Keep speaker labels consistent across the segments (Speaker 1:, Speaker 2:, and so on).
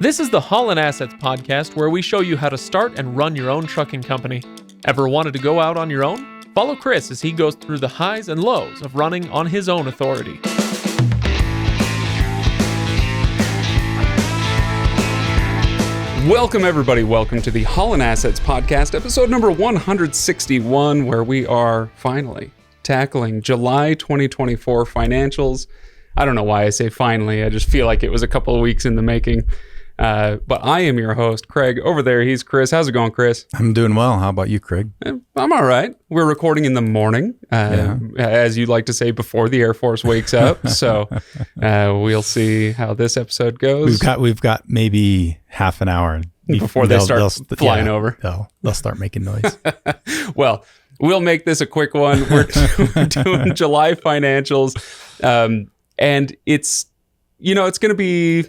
Speaker 1: This is the Haulin Assets podcast, where we show you how to start and run your own trucking company. Ever wanted to go out on your own? Follow Chris as he goes through the highs and lows of running on his own authority.
Speaker 2: Welcome, everybody. Welcome to the Haulin Assets podcast, episode number 161, where we are finally tackling July 2024 financials. I don't know why I say finally. I just feel like it was a couple of weeks in the making. But I am your host, Craig. Over there, he's Chris. How's it going, Chris?
Speaker 3: I'm doing well. How about you, Craig?
Speaker 2: I'm all right. We're recording in the morning, as you'd like to say, before the Air Force wakes up. So we'll see how this episode goes.
Speaker 3: We've got maybe half an hour
Speaker 2: before they start flying over.
Speaker 3: They'll start making noise.
Speaker 2: Well, we'll make this a quick one. We're doing July financials, and it's going to be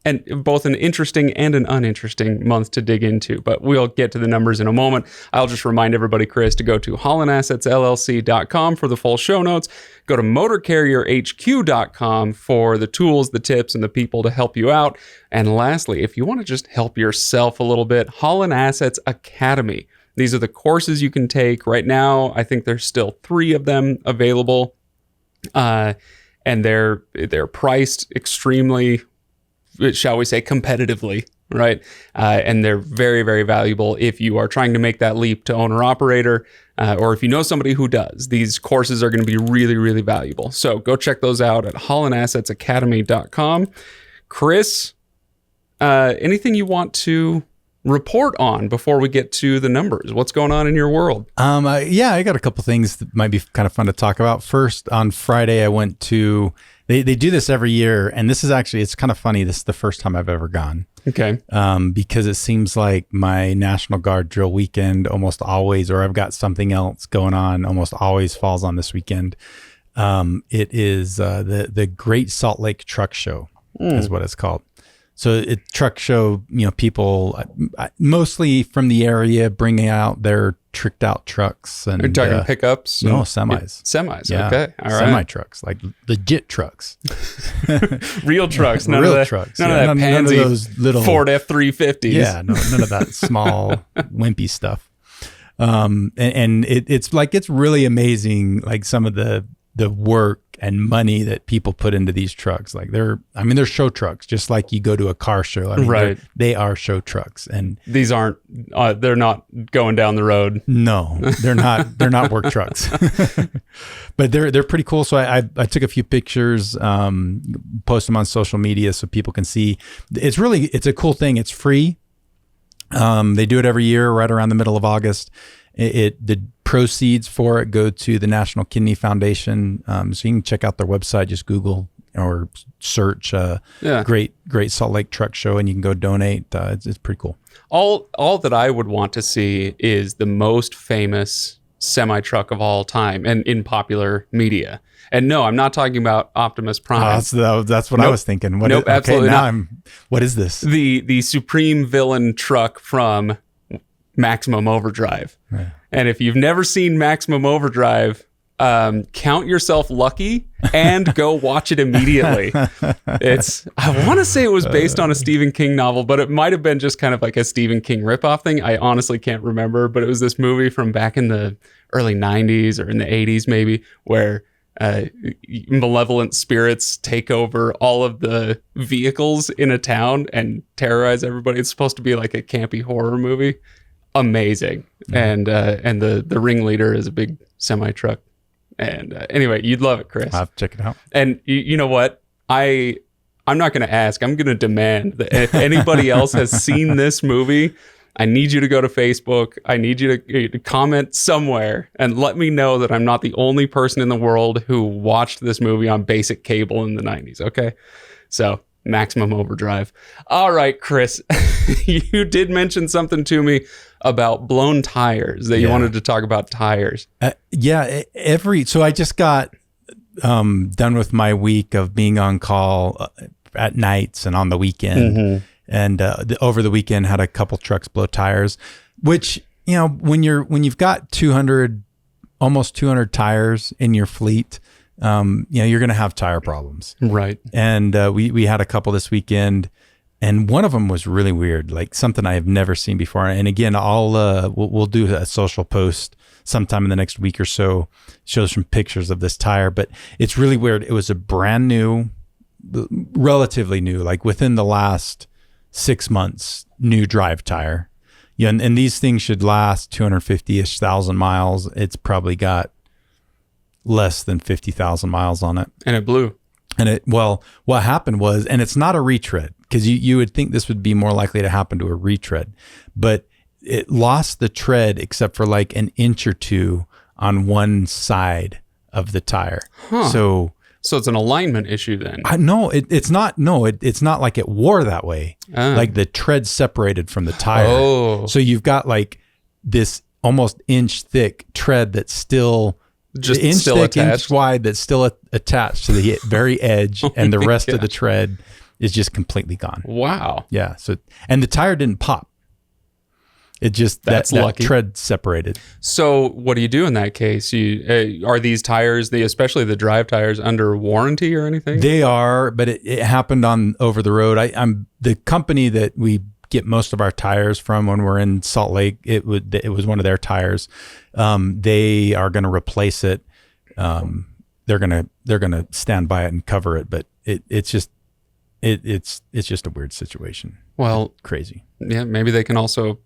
Speaker 2: and both an interesting and an uninteresting month to dig into, but we'll get to the numbers in a moment. I'll just remind everybody, Chris, to go to HaulinAssetsLLC.com for the full show notes. Go to MotorCarrierHQ.com for the tools, the tips, and the people to help you out. And lastly, if you want to just help yourself a little bit, Haulin Assets Academy. These are the courses you can take. Right now, I think there's still 3 of them available, and they're priced extremely, shall we say, competitively, right? And they're very, very valuable if you are trying to make that leap to owner-operator, or if you know somebody who does. These courses are going to be really, really valuable. So go check those out at HaulinAssetsAcademy.com. Chris, anything you want to report on before we get to the numbers? What's going on in your world?
Speaker 3: I got a couple things that might be kind of fun to talk about. First, on Friday, I went to... They do this every year, and this is actually, it's kind of funny. This is the first time I've ever gone.
Speaker 2: Okay.
Speaker 3: Because it seems like my National Guard drill weekend almost always, or I've got something else going on, almost always falls on this weekend. It is the Great Salt Lake Truck Show is what it's called. So truck show, people mostly from the area bringing out their tricked out trucks. And
Speaker 2: you're talking pickups?
Speaker 3: No, semis.
Speaker 2: Semis,
Speaker 3: yeah.
Speaker 2: Okay. All right.
Speaker 3: Semi trucks, like legit trucks.
Speaker 2: Real trucks. None
Speaker 3: Real
Speaker 2: of
Speaker 3: trucks.
Speaker 2: None of that pansy
Speaker 3: none of those little
Speaker 2: Ford F-350s.
Speaker 3: Yeah, none of that small wimpy stuff. And it's really amazing, like some of the work and money that people put into these trucks. Like they're show trucks, just like you go to a car show.
Speaker 2: Right.
Speaker 3: They are show trucks, and
Speaker 2: these aren't. They're not going down the road.
Speaker 3: No, they're not. They're not work trucks, but they're pretty cool. So I took a few pictures, post them on social media so people can see. It's a cool thing. It's free. They do it every year, right around the middle of August. The proceeds for it go to the National Kidney Foundation. So you can check out their website. Just Google or search Great Salt Lake Truck Show, and you can go donate. It's pretty cool.
Speaker 2: All that I would want to see is the most famous semi truck of all time, and in popular media. And no, I'm not talking about Optimus Prime.
Speaker 3: That's what I was thinking.
Speaker 2: Absolutely not.
Speaker 3: What is this?
Speaker 2: The supreme villain truck from Maximum Overdrive. Yeah. And if you've never seen Maximum Overdrive, count yourself lucky and go watch it immediately. I want to say it was based on a Stephen King novel, but it might have been just kind of like a Stephen King ripoff thing. I honestly can't remember, but it was this movie from back in the early 90s or in the 80s maybe, where malevolent spirits take over all of the vehicles in a town and terrorize everybody. It's supposed to be like a campy horror movie. Amazing. And the ringleader is a big semi truck. And anyway, you'd love it, Chris.
Speaker 3: I'll have to check it out.
Speaker 2: And you know what? I'm not going to ask. I'm going to demand that if anybody else has seen this movie, I need you to go to Facebook. I need you to comment somewhere and let me know that I'm not the only person in the world who watched this movie on basic cable in the 90s. Okay. So Maximum Overdrive. All right, Chris, you did mention something to me about blown tires, that you wanted to talk about tires.
Speaker 3: So I just got done with my week of being on call at nights and on the weekend. Mm-hmm. And over the weekend had a couple trucks blow tires, which, when you've got almost 200 tires in your fleet, you're going to have tire problems.
Speaker 2: Right.
Speaker 3: And we had a couple this weekend. And one of them was really weird, like something I have never seen before. And again, we'll do a social post sometime in the next week or so, show some pictures of this tire, but it's really weird. It was a brand new, relatively new, like within the last 6 months, new drive tire. Yeah, and these things should last 250-ish thousand miles. It's probably got less than 50,000 miles on it.
Speaker 2: And it blew.
Speaker 3: And what happened was, and it's not a retread, because you would think this would be more likely to happen to a retread, but it lost the tread except for like an inch or two on one side of the tire.
Speaker 2: Huh.
Speaker 3: So
Speaker 2: it's an alignment issue then.
Speaker 3: It's not. No, it's not like it wore that way. Like the tread separated from the tire.
Speaker 2: Oh.
Speaker 3: So you've got like this almost inch thick tread that's still
Speaker 2: just
Speaker 3: inch
Speaker 2: still
Speaker 3: thick,
Speaker 2: attached.
Speaker 3: inch wide, that's still attached to the very edge, and the rest of the tread is just completely gone.
Speaker 2: Wow.
Speaker 3: Yeah. So, and the tire didn't pop. It just that tread separated.
Speaker 2: So what do you do in that case? Are these tires, especially the drive tires, under warranty or anything?
Speaker 3: They are, but it happened on over the road. I'm the company that we get most of our tires from when we're in Salt Lake. It was one of their tires. They are going to replace it. They're gonna stand by it and cover it, but it's just a weird situation.
Speaker 2: Well,
Speaker 3: crazy.
Speaker 2: Yeah, maybe they can also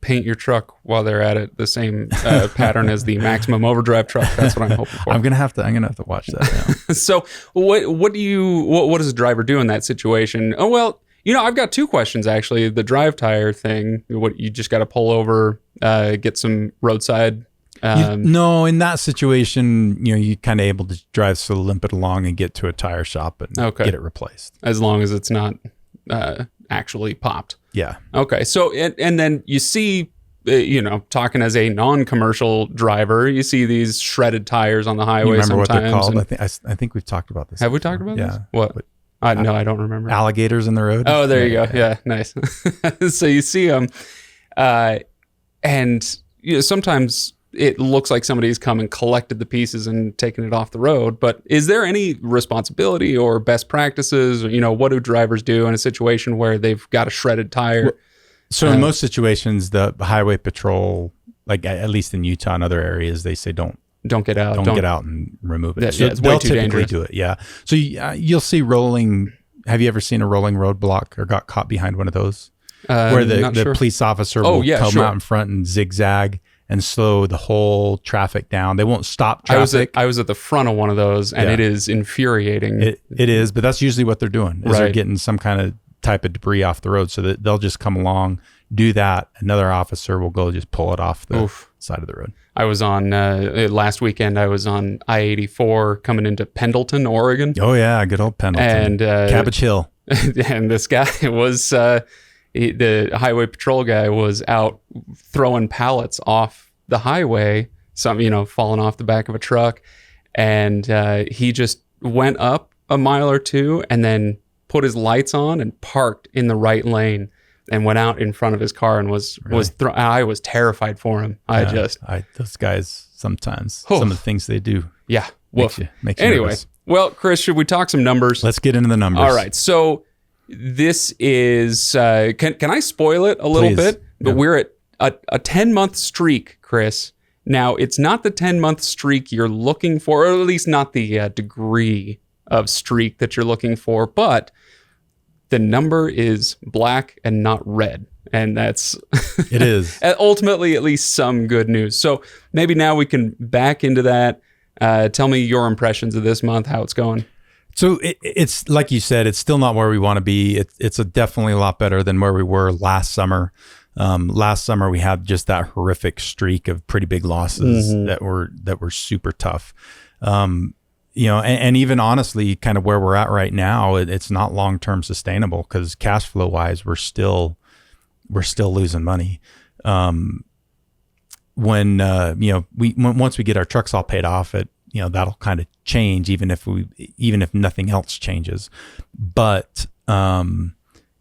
Speaker 2: paint your truck while they're at it the same pattern as the Maximum Overdrive truck. That's what I'm hoping for.
Speaker 3: I'm gonna have to watch that now.
Speaker 2: So what does a driver do in that situation? Oh well, I've got two questions actually. The drive tire thing, what you just got to pull over, get some roadside.
Speaker 3: No, in that situation, you kind of able to drive so limp it along and get to a tire shop and get it replaced.
Speaker 2: As long as it's not actually popped.
Speaker 3: Yeah.
Speaker 2: Okay. So, and then you see, talking as a non-commercial driver, you see these shredded tires on the highway.
Speaker 3: You remember
Speaker 2: sometimes.
Speaker 3: what they're called? I think we've talked about this.
Speaker 2: Have we talked about this?
Speaker 3: Yeah.
Speaker 2: What? No, I don't remember.
Speaker 3: Alligators in the road.
Speaker 2: Oh, there you go. Yeah, nice. So you see them, and sometimes it looks like somebody's come and collected the pieces and taken it off the road. But is there any responsibility or best practices, or, what do drivers do in a situation where they've got a shredded tire?
Speaker 3: So in most situations, the highway patrol, like at least in Utah and other areas, they say don't get out. Don't get out and remove it.
Speaker 2: So it's way too
Speaker 3: typically
Speaker 2: dangerous.
Speaker 3: do it. Yeah. So you'll see rolling. Have you ever seen a rolling roadblock or got caught behind one of those? Where the police officer will come out in front and zigzag and slow the whole traffic down. They won't stop traffic.
Speaker 2: I was at the front of one of those, and it is infuriating.
Speaker 3: It is, but that's usually what they're doing. They're getting some kind of type of debris off the road, so that they'll just come along, do that. Another officer will go just pull it off the side of the road.
Speaker 2: I was on last weekend. I was on I-84 coming into Pendleton, Oregon.
Speaker 3: Oh yeah, good old Pendleton
Speaker 2: and
Speaker 3: Cabbage Hill.
Speaker 2: And this guy was. The highway patrol guy was out throwing pallets off the highway, some, falling off the back of a truck. And he just went up a mile or two and then put his lights on and parked in the right lane and went out in front of his car and I was terrified for him.
Speaker 3: Those guys sometimes, some of the things they do.
Speaker 2: Yeah.
Speaker 3: Makes you
Speaker 2: anyway,
Speaker 3: nervous.
Speaker 2: Well, Chris, should we talk some numbers?
Speaker 3: Let's get into the numbers.
Speaker 2: All right. So this is, can I spoil it a little bit? But we're at a 10-month streak, Chris. Now, it's not the 10-month streak you're looking for, or at least not the degree of streak that you're looking for, but the number is black and not red. And that's
Speaker 3: it is
Speaker 2: ultimately at least some good news. So maybe now we can back into that. Tell me your impressions of this month, how it's going.
Speaker 3: So it's like you said, it's still not where we want to be. It's definitely a lot better than where we were last summer. Last summer we had just that horrific streak of pretty big losses that were super tough. And even honestly, kind of where we're at right now, it's not long-term sustainable because cash flow wise, we're still losing money. Once we get our trucks all paid off, that'll kind of change, even if nothing else changes. But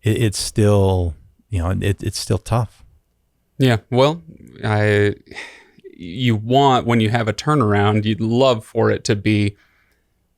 Speaker 3: it's still, it's still tough.
Speaker 2: Yeah. Well, when you have a turnaround, you'd love for it to be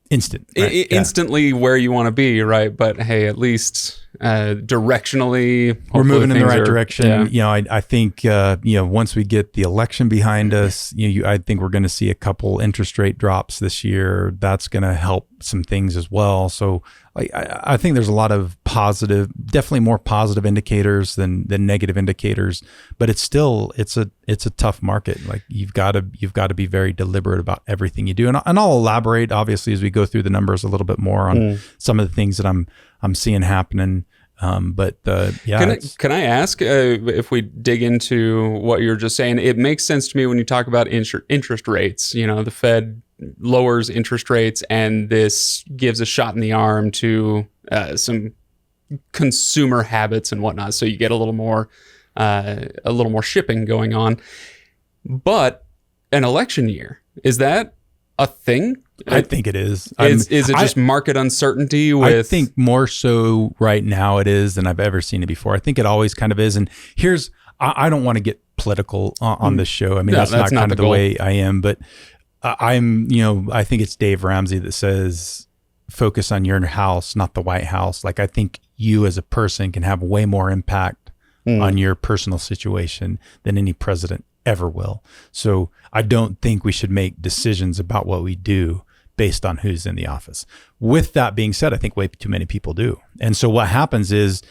Speaker 3: instant, right?
Speaker 2: Instantly where you want to be, right? But hey, at least directionally
Speaker 3: we're moving in the right
Speaker 2: things
Speaker 3: direction. I think once we get the election behind us, I think we're going to see a couple interest rate drops this year. That's going to help some things as well. So I think there's a lot of definitely more positive indicators than negative indicators, but it's a tough market. Like you've got to be very deliberate about everything you do. And I'll elaborate obviously as we go through the numbers a little bit more on some of the things that I'm seeing happening. Can I ask if we dig into what you're just saying? It makes sense to me when you talk about interest rates. The Fed lowers interest rates, and this gives a shot in the arm to some consumer habits and whatnot. So you get a little more shipping going on. But an election year, is that a thing? I think it is.
Speaker 2: Is it just market uncertainty?
Speaker 3: I think more so right now it is than I've ever seen it before. I think it always kind of is. And I don't want to get political on this show. I mean, that's not kind of the way I am, but I think it's Dave Ramsey that says, focus on your house, not the White House. Like, I think you as a person can have way more impact on your personal situation than any president ever will. So I don't think we should make decisions about what we do based on who's in the office. With that being said, I think way too many people do. And so what happens is,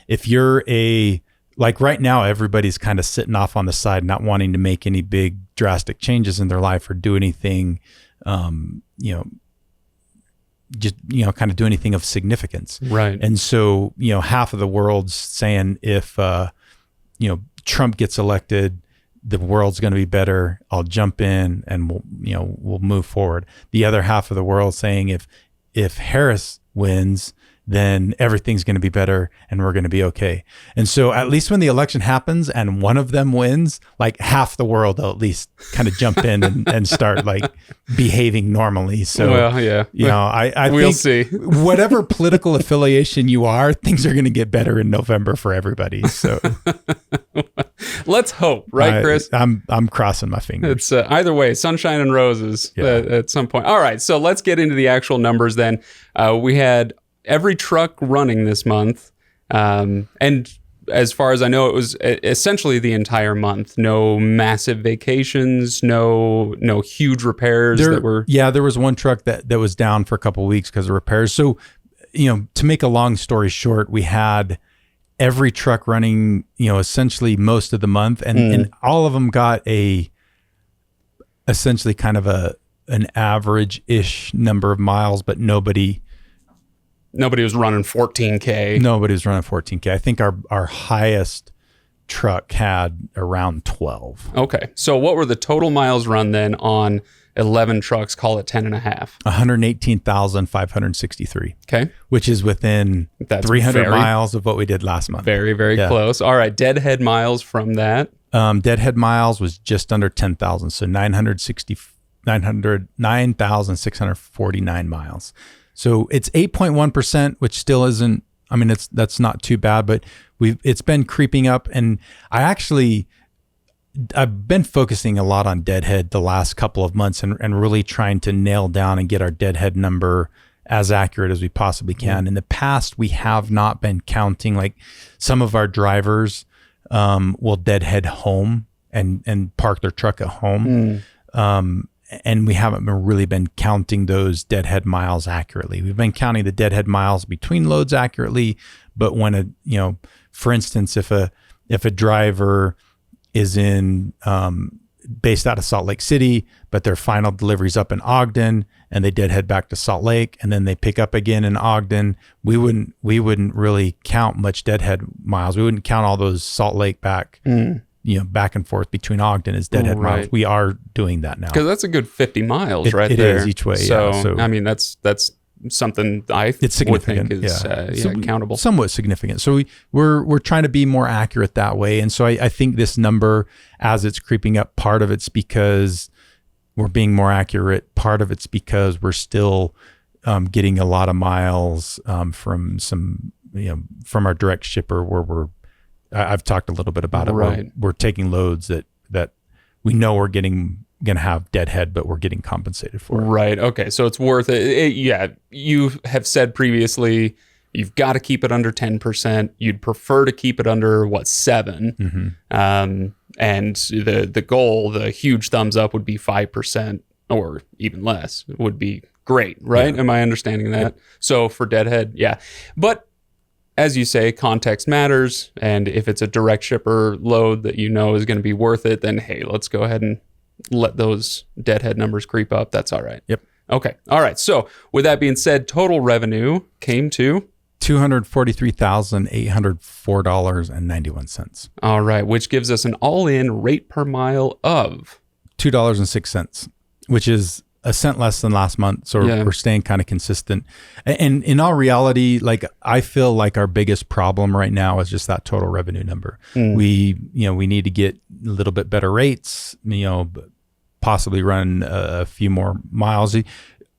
Speaker 3: if you're like right now, everybody's kind of sitting off on the side, not wanting to make any big drastic changes in their life or do anything, just, kind of do anything of significance.
Speaker 2: Right.
Speaker 3: And so, half of the world's saying if, Trump gets elected, the world's going to be better. I'll jump in and we'll move forward. The other half of the world saying if Harris wins, then everything's going to be better and we're going to be okay. And so at least when the election happens and one of them wins, like half the world will at least kind of jump in and start like behaving normally. So, I
Speaker 2: we'll
Speaker 3: think
Speaker 2: see.
Speaker 3: Whatever political affiliation you are, things are going to get better in November for everybody. So
Speaker 2: let's hope, right, Chris?
Speaker 3: I'm crossing my fingers.
Speaker 2: It's either way, sunshine and roses at some point. All right, so let's get into the actual numbers then. We had every truck running this month. And as far as I know, it was essentially the entire month. No massive vacations, no huge repairs that were...
Speaker 3: Yeah, there was one truck that was down for a couple of weeks because of repairs. So, to make a long story short, we had every truck running, essentially most of the month. And all of them got essentially kind of an average-ish number of miles, but nobody
Speaker 2: was running 14K.
Speaker 3: Nobody was running 14K. I think our highest truck had around 12.
Speaker 2: Okay. So what were the total miles run then on 11 trucks, call it 10 and a half?
Speaker 3: 118,563.
Speaker 2: Okay.
Speaker 3: Which is within 300 miles of what we did last month.
Speaker 2: Very, very close. All right. Deadhead miles from that?
Speaker 3: Deadhead miles was just under 10,000. So 9,649 miles. So it's 8.1%, which still isn't, that's not too bad, but it's been creeping up. And I've been focusing a lot on Deadhead the last couple of months and really trying to nail down and get our Deadhead number as accurate as we possibly can. In the past, we have not been counting, like some of our drivers will deadhead home and park their truck at home. And we haven't really been counting those deadhead miles accurately. We've been counting the deadhead miles between loads accurately, but when for instance, if a driver is based out of Salt Lake City, but their final delivery's up in Ogden and they deadhead back to Salt Lake and then they pick up again in Ogden, we wouldn't really count much deadhead miles. We wouldn't count all those Salt Lake back. Back and forth between Ogden is deadhead miles. We are doing that now.
Speaker 2: Because that's a good 50 miles there.
Speaker 3: It is each way.
Speaker 2: So, that's something it's significant. Would think is countable.
Speaker 3: Somewhat significant. So we're trying to be more accurate that way. And so I think this number, as it's creeping up, part of it's because we're being more accurate. Part of it's because we're still getting a lot of miles from from our direct shipper where I've talked a little bit about it.
Speaker 2: Right.
Speaker 3: We're taking loads that we know we're going to have deadhead, but we're getting compensated for it.
Speaker 2: Right. Okay. So it's worth it. You have said previously you've got to keep it under 10%. You'd prefer to keep it under 7. And the goal, the huge thumbs up would be 5% or even less would be great, right? Am I understanding that? Yep. So for Deadhead, yeah. But as you say, context matters. And if it's a direct shipper load that you know is going to be worth it, then hey, let's go ahead and let those Deadhead numbers creep up. That's all right.
Speaker 3: Yep.
Speaker 2: Okay. All right. So with that being said, total revenue came to
Speaker 3: $243,804.91.
Speaker 2: All right, which gives us an all-in rate per mile of
Speaker 3: $2.06, which is a cent less than last month. So we're staying kind of consistent. And in all reality, like I feel like our biggest problem right now is just that total revenue number. We need to get a little bit better rates, possibly run a few more miles.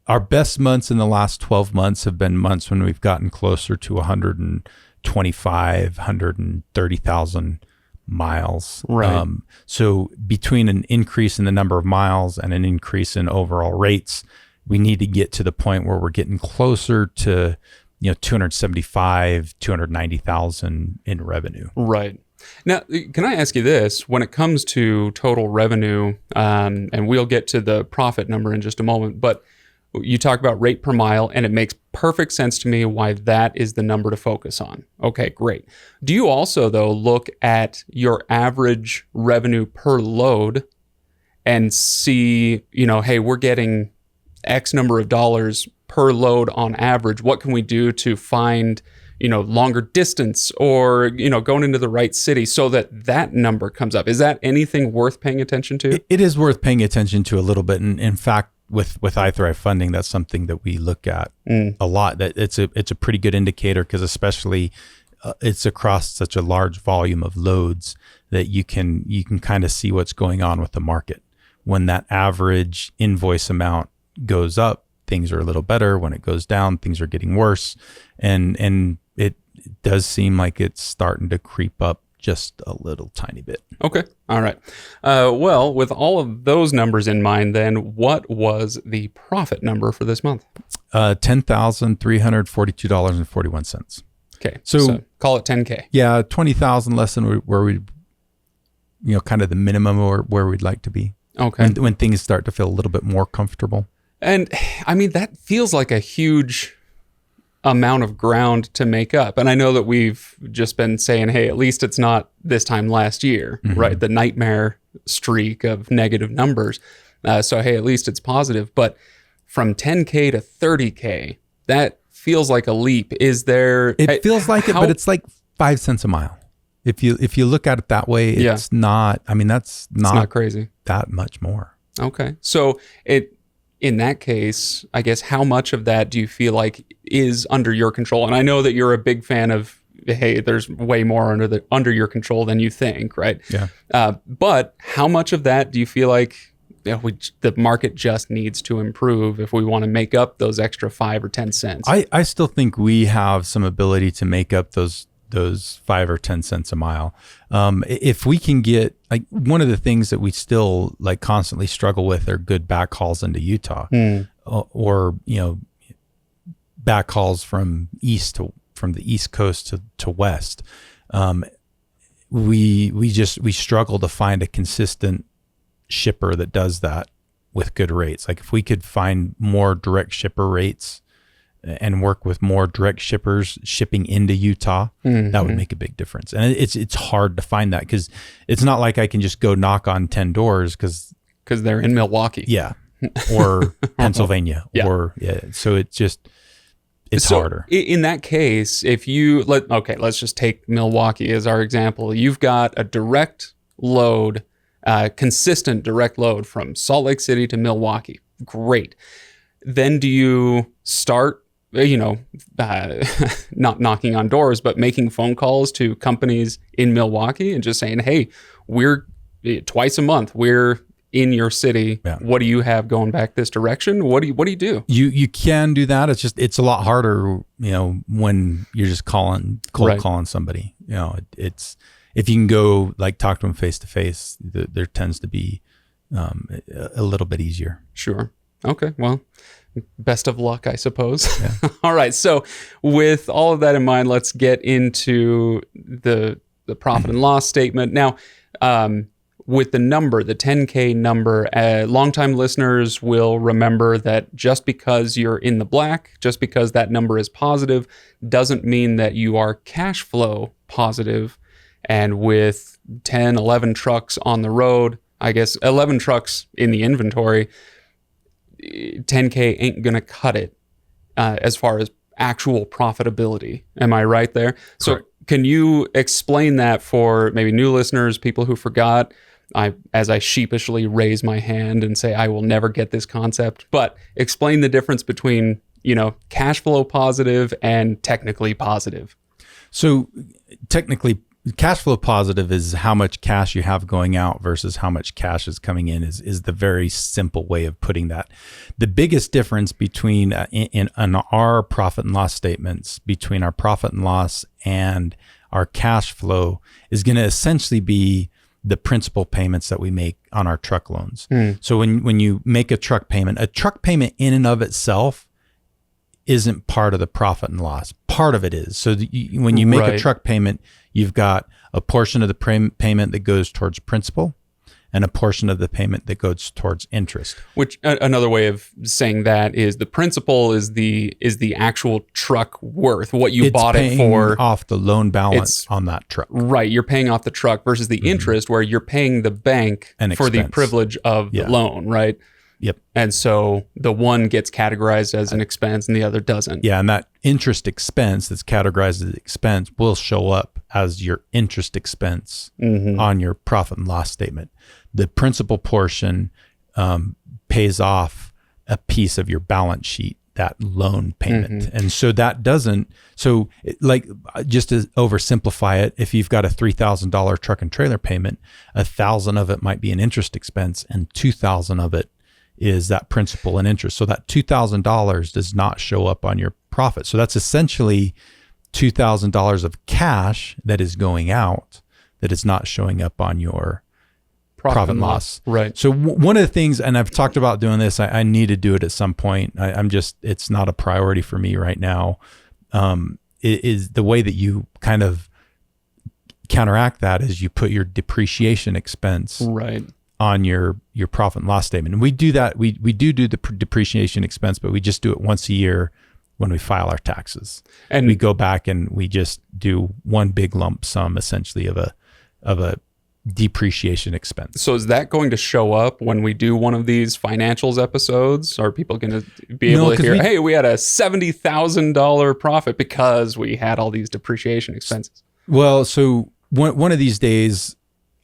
Speaker 3: Our best months in the last 12 months have been months when we've gotten closer to 130,000 miles.
Speaker 2: Right.
Speaker 3: So between an increase in the number of miles and an increase in overall rates, we need to get to the point where we're getting closer to 275, 290,000 in revenue.
Speaker 2: Right. Now, can I ask you this? When it comes to total revenue, and we'll get to the profit number in just a moment, but you talk about rate per mile, and it makes perfect sense to me why that is the number to focus on. Okay, great. Do you also, though, look at your average revenue per load and see, hey, we're getting X number of dollars per load on average. What can we do to find, longer distance or, going into the right city so that number comes up? Is that anything worth paying attention to?
Speaker 3: It is worth paying attention to a little bit. And in fact, with iThrive funding, that's something that we look at a lot. That it's a pretty good indicator because especially it's across such a large volume of loads that you can kind of see what's going on with the market. When that average invoice amount goes up, things are a little better. When it goes down, things are getting worse, and it does seem like it's starting to creep up just a little tiny bit.
Speaker 2: Okay. All right. Well, with all of those numbers in mind, then what was the profit number for this month?
Speaker 3: $10,342.41.
Speaker 2: Okay. So call it 10K.
Speaker 3: Yeah, 20,000 less than where we, kind of the minimum or where we'd like to be.
Speaker 2: Okay.
Speaker 3: When things start to feel a little bit more comfortable.
Speaker 2: And I mean, that feels like a huge amount of ground to make up. And I know that we've just been saying, hey, at least it's not this time last year, right? The nightmare streak of negative numbers. So, hey, at least it's positive. But from 10K to 30K, that feels like a leap. Is there...
Speaker 3: It feels like it, but it's like 5 cents a mile. If you look at it that way, it's not... I mean, it's not
Speaker 2: crazy.
Speaker 3: That much more.
Speaker 2: Okay. So in that case, I guess, how much of that do you feel like is under your control? And I know that you're a big fan of, hey, there's way more under your control than you think, right?
Speaker 3: Yeah.
Speaker 2: But how much of that do you feel like the market just needs to improve if we want to make up those extra 5 or 10 cents?
Speaker 3: I still think we have some ability to make up those 5 or 10 cents a mile. If we can get, like, one of the things that we still like constantly struggle with are good backhauls into Utah, or backhauls from the East Coast to West. We struggle to find a consistent shipper that does that with good rates. Like if we could find more direct shipper rates and work with more direct shippers shipping into Utah, that would make a big difference. And it's hard to find that because it's not like I can just go knock on 10 doors because
Speaker 2: they're in Milwaukee.
Speaker 3: Yeah. Or Pennsylvania.
Speaker 2: Yeah.
Speaker 3: Or so it's harder.
Speaker 2: In that case, if you let's just take Milwaukee as our example. You've got a direct load, consistent direct load from Salt Lake City to Milwaukee. Great. Then do you start not knocking on doors, but making phone calls to companies in Milwaukee and just saying, hey, we're twice a month, we're in your city. Yeah. What do you have going back this direction? What do you do? You
Speaker 3: can do that. It's a lot harder, when you're just cold calling somebody. It's, if you can go like talk to them face to face, there tends to be a little bit easier.
Speaker 2: Sure. Okay. Well, best of luck, I suppose. Yeah. All right. So with all of that in mind, let's get into the profit and loss statement. Now, with the number, the 10K number, longtime listeners will remember that just because you're in the black, just because that number is positive, doesn't mean that you are cash flow positive. And with 10, 11 trucks on the road, I guess 11 trucks in the inventory, 10K ain't going to cut it as far as actual profitability. Am I right there? Correct. So can you explain that for maybe new listeners, people who forgot? As I sheepishly raise my hand and say, I will never get this concept, but explain the difference between, cash flow positive and technically positive.
Speaker 3: So technically, cash flow positive is how much cash you have going out versus how much cash is coming in is the very simple way of putting that. The biggest difference between in our profit and loss statements between our profit and loss and our cash flow is going to essentially be the principal payments that we make on our truck loans. So when you make a truck payment in and of itself isn't part of the profit and loss. Part of it is. So when you make a truck payment, you've got a portion of the payment that goes towards principal and a portion of the payment that goes towards interest.
Speaker 2: Which another way of saying that is the principal is the actual truck worth, what you bought it for.
Speaker 3: Off the loan balance on that truck.
Speaker 2: Right. You're paying off the truck versus the interest where you're paying the bank for the privilege of the loan, right?
Speaker 3: Yep.
Speaker 2: And so the one gets categorized as an expense and the other doesn't.
Speaker 3: Yeah. And that interest expense that's categorized as expense will show up as your interest expense on your profit and loss statement. The principal portion pays off a piece of your balance sheet, that loan payment. And so that doesn't, just to oversimplify it, if you've got a $3,000 truck and trailer payment, $1,000 of it might be an interest expense and $2,000 of it is that principal and interest. So that $2,000 does not show up on your profit. So that's essentially $2,000 of cash that is going out that is not showing up on your profit and loss.
Speaker 2: Right.
Speaker 3: So one of the things, and I've talked about doing this, I need to do it at some point. It's not a priority for me right now. Is the way that you kind of counteract that is you put your depreciation expense on your profit and loss statement. And we do that. We do the depreciation expense, but we just do it once a year when we file our taxes. And we go back and we just do one big lump sum essentially of a depreciation expense.
Speaker 2: So is that going to show up when we do one of these financials episodes? Are people going to be able to hear, hey, we had a $70,000 profit because we had all these depreciation expenses?
Speaker 3: Well, so one of these days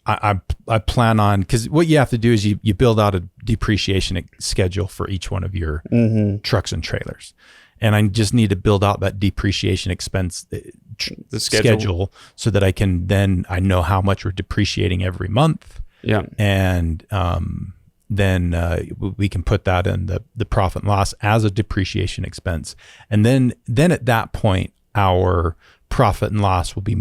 Speaker 3: I plan on, because what you have to do is you build out a depreciation schedule for each one of your trucks and trailers. And I just need to build out that depreciation expense
Speaker 2: the schedule
Speaker 3: so that I know how much we're depreciating every month.
Speaker 2: Yeah.
Speaker 3: And then we can put that in the profit and loss as a depreciation expense. And then at that point, our profit and loss will be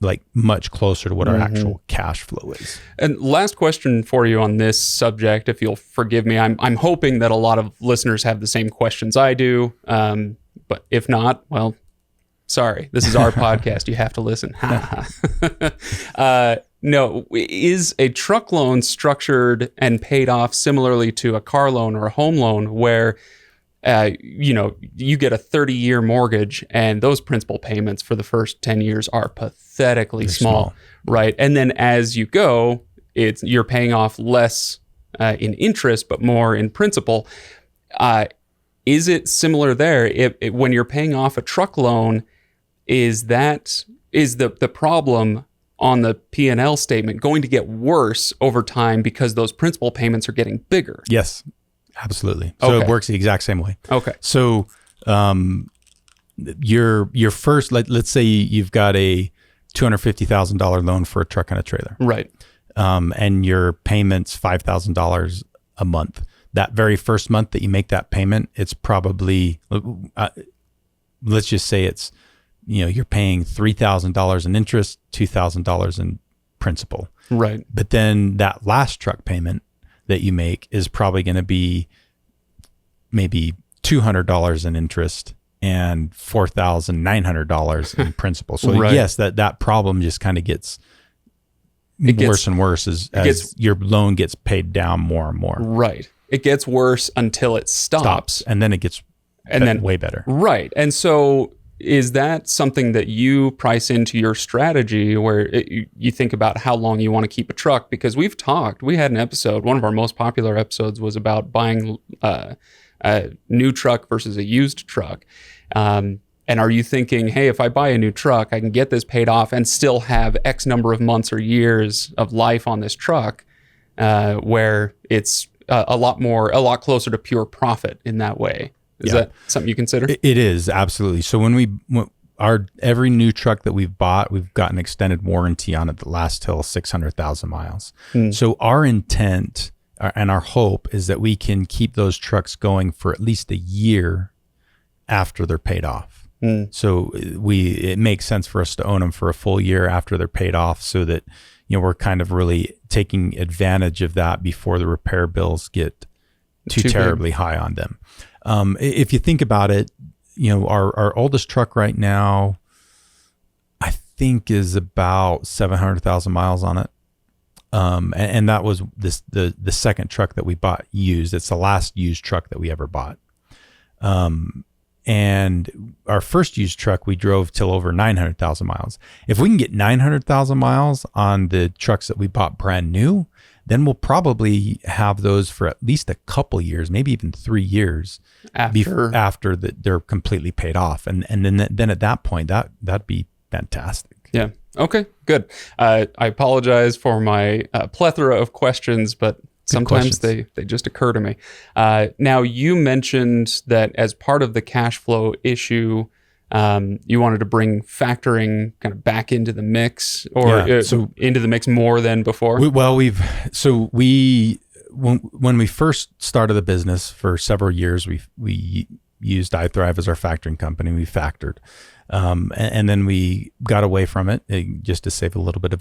Speaker 3: like much closer to what our actual cash flow is.
Speaker 2: And last question for you on this subject, if you'll forgive me, I'm hoping that a lot of listeners have the same questions I do. But if not, well, sorry, this is our podcast. You have to listen. No, is a truck loan structured and paid off similarly to a car loan or a home loan where you get a 30-year mortgage and those principal payments for the first 10 years are pathetically small, right? And then as you go, you're paying off less in interest, but more in principal. Is it similar there? When you're paying off a truck loan, is the problem on the P&L statement going to get worse over time because those principal payments are getting bigger?
Speaker 3: Yes. Absolutely. So it works the exact same way.
Speaker 2: Okay.
Speaker 3: So your first, let's say you've got a $250,000 loan for a truck and a trailer.
Speaker 2: Right.
Speaker 3: And your payment's $5,000 a month. That very first month that you make that payment, it's probably, let's just say it's, you're paying $3,000 in interest, $2,000 in principal.
Speaker 2: Right.
Speaker 3: But then that last truck payment that you make is probably going to be maybe $200 in interest and $4,900 in principal. So
Speaker 2: Right.
Speaker 3: yes, that problem just kind of gets worse and worse as your loan gets paid down more and more.
Speaker 2: Right. It gets worse until it stops.
Speaker 3: And then it gets way better.
Speaker 2: Right. And so is that something that you price into your strategy where you think about how long you want to keep a truck? Because we had an episode, one of our most popular episodes was about buying a new truck versus a used truck. And are you thinking, hey, if I buy a new truck, I can get this paid off and still have X number of months or years of life on this truck, where it's a lot closer to pure profit in that way? Is that something you consider?
Speaker 3: It is, absolutely. So every new truck that we've bought, we've got an extended warranty on it that lasts till 600,000 miles. So our intent and our hope is that we can keep those trucks going for at least a year after they're paid off. So it makes sense for us to own them for a full year after they're paid off, so that we're kind of really taking advantage of that before the repair bills get too terribly high on them. If you think about it, our oldest truck right now, I think, is about 700,000 miles on it. And that was the second truck that we bought used. It's the last used truck that we ever bought. And our first used truck, we drove till over 900,000 miles. If we can get 900,000 miles on the trucks that we bought brand new, then we'll probably have those for at least a couple years, maybe even 3 years after they're completely paid off. And then at that point, that'd be fantastic.
Speaker 2: Yeah. Okay, good. I apologize for my plethora of questions, but sometimes they just occur to me. Now, you mentioned that as part of the cash flow issue, you wanted to bring factoring kind of back into the mix, or into the mix more than before.
Speaker 3: When we first started the business for several years, we used iThrive as our factoring company. We factored. And then we got away from it just to save a little bit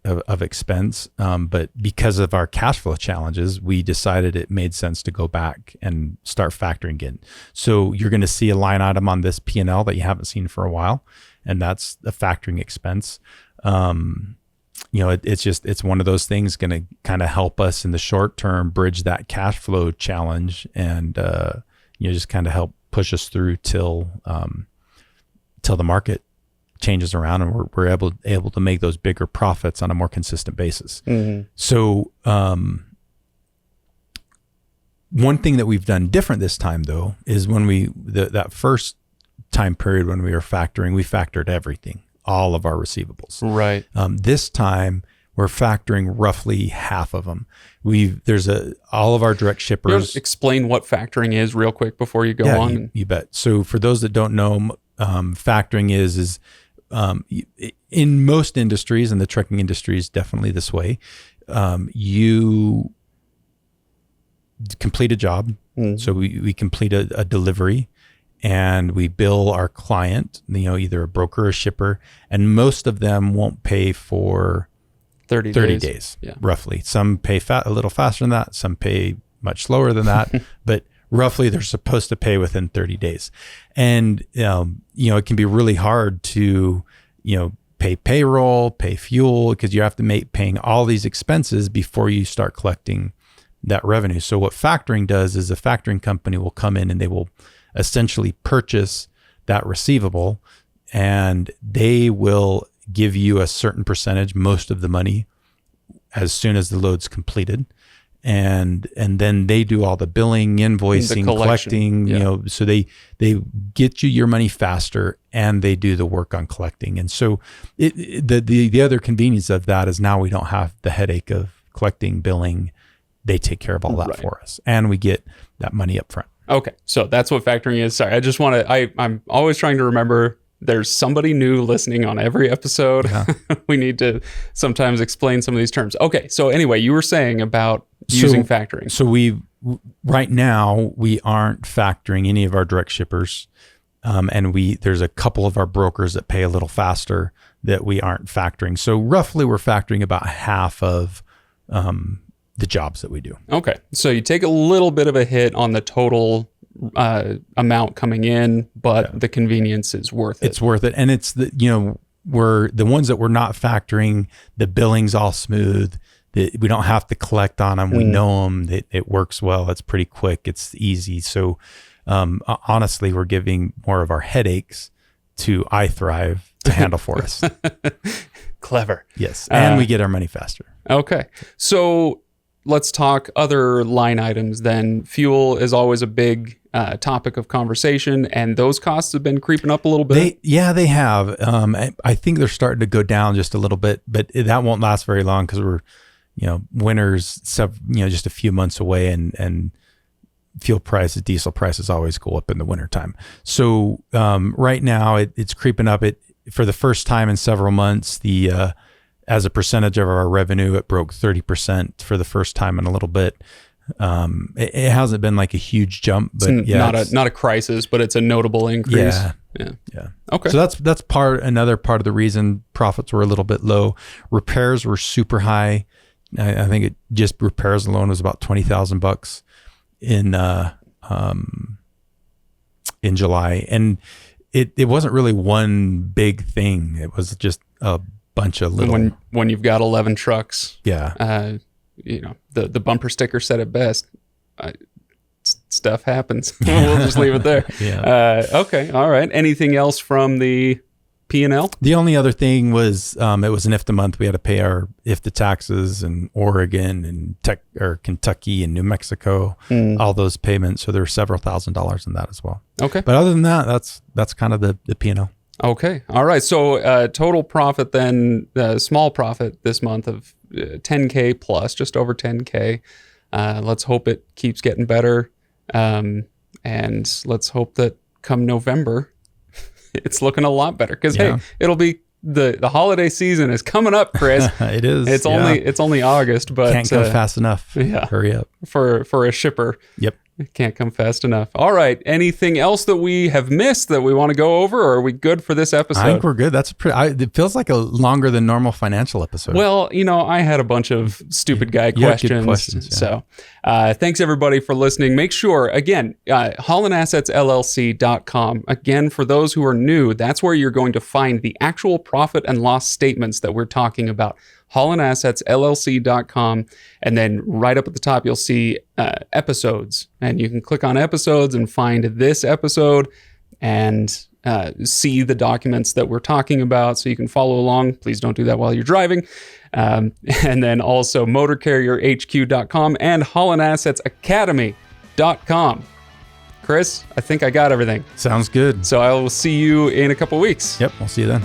Speaker 3: of expense. But because of our cash flow challenges, we decided it made sense to go back and start factoring again. So you're going to see a line item on this P&L that you haven't seen for a while, and that's the factoring expense. It's one of those things going to kind of help us in the short term bridge that cash flow challenge, and just kind of help push us through till the market changes around and we're able to make those bigger profits on a more consistent basis. So one thing that we've done different this time, though, is when that first time period when we were factoring, we factored everything, all of our receivables.
Speaker 2: Right.
Speaker 3: This time we're factoring roughly half of them. All of our direct shippers.
Speaker 2: Explain what factoring is real quick before you go on.
Speaker 3: You bet. So for those that don't know, factoring is in most industries, and the trucking industry is definitely this way. You complete a job. So we complete a delivery, and we bill our client, either a broker or a shipper, and most of them won't pay for 30 days, roughly. Some pay a little faster than that. Some pay much slower than that, but roughly they're supposed to pay within 30 days. And, it can be really hard to, pay payroll, pay fuel, because you have to paying all these expenses before you start collecting that revenue. So what factoring does is a factoring company will come in and they will essentially purchase that receivable, and they will give you a certain percentage, most of the money, as soon as the load's completed. And then they do all the billing, invoicing, collecting, so they get you your money faster, and they do the work on collecting. And so the other convenience of that is now we don't have the headache of collecting, billing. They take care of all that for us, and we get that money up front.
Speaker 2: Okay. So that's what factoring is. Sorry. I just want to, I'm always trying to remember there's somebody new listening on every episode. Yeah. We need to sometimes explain some of these terms. Okay. So anyway, you were saying about using factoring.
Speaker 3: So right now we aren't factoring any of our direct shippers. And there's a couple of our brokers that pay a little faster that we aren't factoring. So roughly we're factoring about half of, the jobs that we do.
Speaker 2: Okay. So you take a little bit of a hit on the total amount coming in, but the convenience is worth it.
Speaker 3: It's worth it. And it's we're the ones that we're not factoring, the billing's all smooth. We don't have to collect on them. We know them. It works well. It's pretty quick. It's easy. So honestly, we're giving more of our headaches to iThrive to handle for us.
Speaker 2: Clever.
Speaker 3: Yes. And we get our money faster.
Speaker 2: Okay. So let's talk other line items then. Fuel is always a big topic of conversation, and those costs have been creeping up a little bit.
Speaker 3: They have. I think they're starting to go down just a little bit, but that won't last very long because we're, winter's, just a few months away, and fuel prices, diesel prices always go up in the wintertime. So right now it's creeping up. For the first time in several months, as a percentage of our revenue, it broke 30% for the first time in a little bit. It hasn't been like a huge jump, but
Speaker 2: it's not a crisis, but it's a notable increase.
Speaker 3: Yeah.
Speaker 2: Okay.
Speaker 3: So that's another part of the reason profits were a little bit low. Repairs were super high. I think it just repairs alone was about $20,000 in July, and it wasn't really one big thing. It was just a bunch of little.
Speaker 2: When you've got 11 trucks,
Speaker 3: yeah.
Speaker 2: The bumper sticker said it best. Stuff happens. We'll just leave it there.
Speaker 3: Yeah.
Speaker 2: Okay. All right. Anything else from the P&L?
Speaker 3: The only other thing was it was an IFTA month. We had to pay our IFTA taxes in Oregon and Kentucky and New Mexico, all those payments. So there were several $1,000s in that as well.
Speaker 2: Okay.
Speaker 3: But other than that, that's kind of the P&L.
Speaker 2: Okay. All right. So total profit then, small profit this month of $10K plus, just over $10K. Let's hope it keeps getting better. And let's hope that come November, it's looking a lot better. Because hey, it'll be the holiday season is coming up, Chris.
Speaker 3: It is.
Speaker 2: It's only August, but
Speaker 3: can't come fast enough.
Speaker 2: Yeah.
Speaker 3: Hurry up.
Speaker 2: For a shipper.
Speaker 3: Yep.
Speaker 2: It can't come fast enough. All right. Anything else that we have missed that we want to go over, or are we good for this episode?
Speaker 3: I think we're good. It feels like a longer than normal financial episode.
Speaker 2: Well, I had a bunch of stupid guy questions.
Speaker 3: Yeah.
Speaker 2: So thanks everybody for listening. Make sure, again, HaulinAssetsLLC.com. Again, for those who are new, that's where you're going to find the actual profit and loss statements that we're talking about. HaulinAssetsLLC.com, and then right up at the top you'll see episodes, and you can click on episodes and find this episode and see the documents that we're talking about, so you can follow along. Please don't do that while you're driving. And then also motorcarrierhq.com and HaulinAssetsAcademy.com. Chris, I think I got everything.
Speaker 3: Sounds good.
Speaker 2: So I will see you in a couple weeks.
Speaker 3: Yep, we'll see you then.